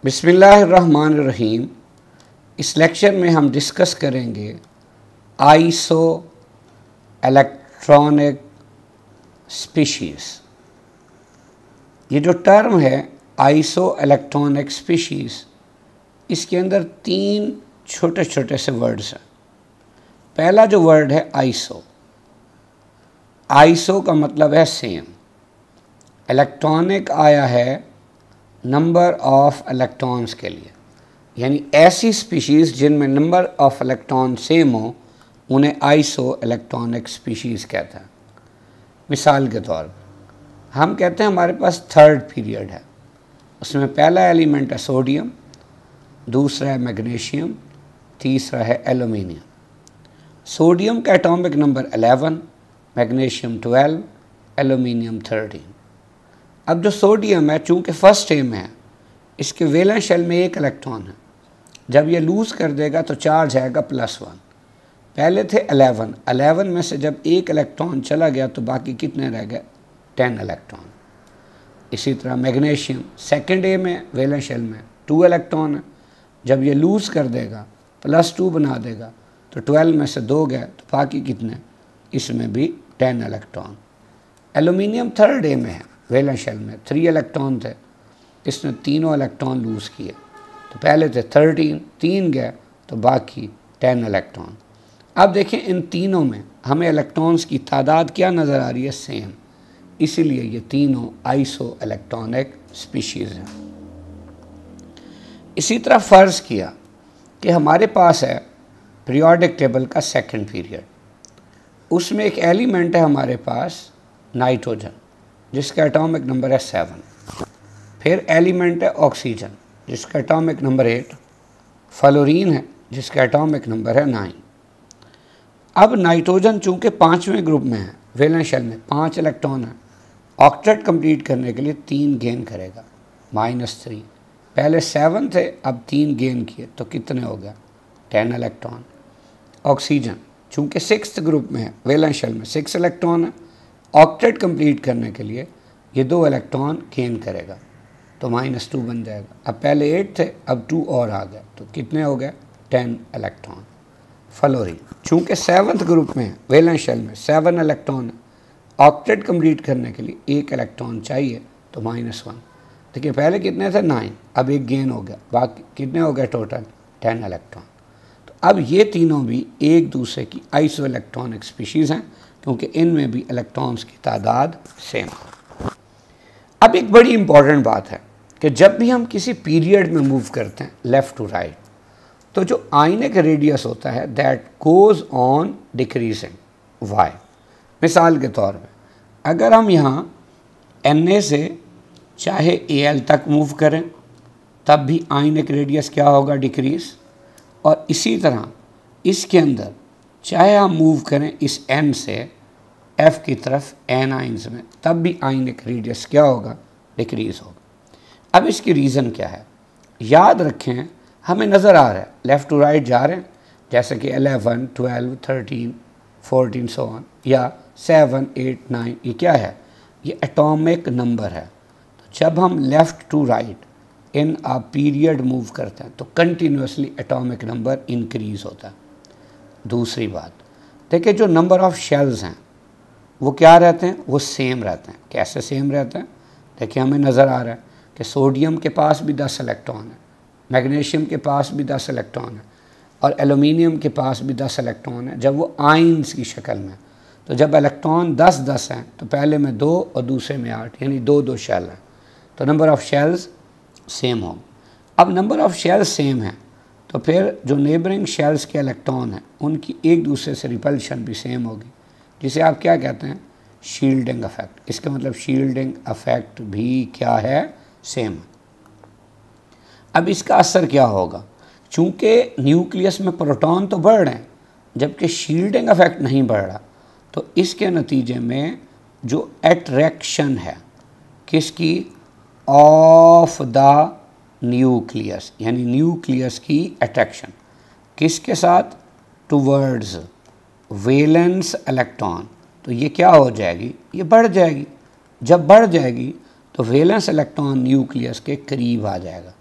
बिस्मिल्लाहिर्रहमानिर्रहीम। इस लेक्चर में हम डिस्कस करेंगे आइसो इलेक्ट्रॉनिक स्पीशीज़। ये जो टर्म है आइसो इलेक्ट्रॉनिक स्पीशीज़, इसके अंदर तीन छोटे छोटे से वर्ड्स हैं। पहला जो वर्ड है आइसो, आइसो का मतलब है सेम। इलेक्ट्रॉनिक आया है नंबर ऑफ इलेक्ट्रॉन्स के लिए, यानी ऐसी स्पीशीज़ जिनमें नंबर ऑफ इलेक्ट्रॉन सेम हो उन्हें आइसो इलेक्ट्रॉनिक स्पीशीज़ कहते हैं। मिसाल के तौर पर हम कहते हैं हमारे पास थर्ड पीरियड है, उसमें पहला एलिमेंट है सोडियम, दूसरा है मैग्नीशियम, तीसरा है एल्युमिनियम। सोडियम का एटॉमिक नंबर 11, मैग्नीशियम 12, एल्युमिनियम 13। अब जो सोडियम है चूँकि फर्स्ट ए में है, इसके वैलेंस शेल में एक इलेक्ट्रॉन है। जब ये लूज़ कर देगा तो चार्ज आएगा +1। पहले थे 11 में से जब एक इलेक्ट्रॉन चला गया तो बाकी कितने रह गए? 10 इलेक्ट्रॉन। इसी तरह मैग्नीशियम सेकेंड ए में वैलेंस शेल में 2 इलेक्ट्रॉन है, जब ये लूज़ कर देगा +2 बना देगा तो 12 में से 2 गए तो बाकी कितने? इसमें भी 10 इलेक्ट्रॉन। एल्युमिनियम थर्ड ए में है, वैलेंस शेल में 3 इलेक्ट्रॉन थे, इसने तीनों इलेक्ट्रॉन लूज़ किए तो पहले थे 13, 3 गए तो बाकी 10 इलेक्ट्रॉन। अब देखें इन तीनों में हमें इलेक्ट्रॉन्स की तादाद क्या नज़र आ रही है? सेम। इसीलिए ये तीनों आइसो इलेक्ट्रॉनिक स्पीशीज़ हैं। इसी तरह फ़र्ज़ किया कि हमारे पास है पीरियोडिक टेबल का सेकंड पीरियड, उसमें एक एलिमेंट है हमारे पास नाइट्रोजन जिसका एटॉमिक नंबर है 7, फिर एलिमेंट है ऑक्सीजन जिसका एटॉमिक नंबर 8, फ्लोरीन है जिसका एटॉमिक नंबर है 9। अब नाइट्रोजन चूँकि 5वें ग्रुप में है, वैलेंस शेल में 5 इलेक्ट्रॉन है, ऑक्टेट कंप्लीट करने के लिए 3 गेन करेगा, -3। पहले 7 थे, अब 3 गेन किए तो कितने हो गया? 10 इलेक्ट्रॉन। ऑक्सीजन चूँकि 6th ग्रुप में है, वैलेंस शेल में 6 इलेक्ट्रॉन है, ऑक्टेट कंप्लीट करने के लिए ये 2 इलेक्ट्रॉन गेन करेगा तो -2 बन जाएगा। अब पहले 8 थे, अब 2 और आ गए तो कितने हो गए? 10 इलेक्ट्रॉन। फ्लोरीन चूँकि 7th ग्रुप में है, वैलेंस शेल में 7 इलेक्ट्रॉन है, ऑक्टेट कंप्लीट करने के लिए 1 इलेक्ट्रॉन चाहिए तो -1। देखिए पहले कितने थे? 9, अब 1 गेन हो गया, बाकी कितने हो गए टोटल? 10 इलेक्ट्रॉन। तो अब ये तीनों भी एक दूसरे की आइसो इलेक्ट्रॉनिक स्पीशीज़ हैं क्योंकि इनमें भी इलेक्ट्रॉन्स की तादाद सेम है। अब एक बड़ी इंपॉर्टेंट बात है कि जब भी हम किसी पीरियड में मूव करते हैं लेफ़्ट टू राइट, तो जो आईने का रेडियस होता है that goes on decreasing way. मिसाल के तौर पे अगर हम यहाँ Na से चाहे Al तक मूव करें तब भी आईने का रेडियस क्या होगा? डिक्रीज़। और इसी तरह इसके अंदर चाहे हम मूव करें इस N से F की तरफ एनाइंस में, तब भी आईने का रेडियस क्या होगा? डिक्रीज़ होगा। अब इसकी रीज़न क्या है? याद रखें, हमें नज़र आ रहा है लेफ़्ट टू राइट जा रहे हैं, जैसे कि 11, 12, 13, 14 सो ऑन, या 7, 8, 9, ये क्या है? ये एटॉमिक नंबर है। तो जब हम left to right in a period move करते हैं तो कंटिन्यूसली एटॉमिक नंबर इंक्रीज़ होता है। दूसरी बात देखिए, जो नंबर ऑफ़ शेल्स हैं वो क्या रहते हैं? वो सेम रहते हैं। कैसे सेम रहते हैं? देखिए हमें नज़र आ रहा है कि सोडियम के पास भी 10 इलेक्ट्रॉन है, मैग्नीशियम के पास भी 10 इलेक्ट्रॉन है और एल्युमिनियम के पास भी 10 इलेक्ट्रॉन है जब वो आइंस की शक्ल में। तो जब इलेक्ट्रॉन 10-10 हैं तो पहले में 2 और दूसरे में 8, यानी 2-2 शेल हैं, तो नंबर ऑफ़ शेल्स सेम होंगे। अब नंबर ऑफ़ शेल्स सेम है तो फिर जो नेबरिंग शेल्स के इलेक्ट्रॉन हैं उनकी एक दूसरे से रिपल्शन भी सेम होगी, जिसे आप क्या कहते हैं? Shielding effect. इसका मतलब शील्डिंग इफेक्ट भी क्या है? सेम। अब इसका असर क्या होगा? चूँकि न्यूक्लियस में प्रोटॉन तो बढ़ रहे हैं जबकि शील्डिंग इफेक्ट नहीं बढ़ रहा, तो इसके नतीजे में जो अट्रैक्शन है किसकी? ऑफ द न्यूक्लियस, यानी न्यूक्लियस की अट्रैक्शन किसके साथ? Towards valence electron. तो ये क्या हो जाएगी? ये बढ़ जाएगी। जब बढ़ जाएगी तो वैलेंस इलेक्ट्रॉन न्यूक्लियस के करीब आ जाएगा।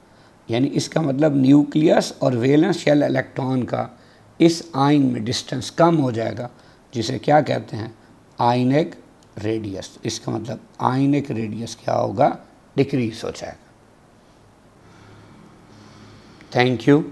यानी इसका मतलब न्यूक्लियस और वैलेंस शेल इलेक्ट्रॉन का इस आयन में डिस्टेंस कम हो जाएगा, जिसे क्या कहते हैं, आयनिक रेडियस। इसका मतलब आयनिक रेडियस क्या होगा, डिक्रीज हो जाएगा। Thank you.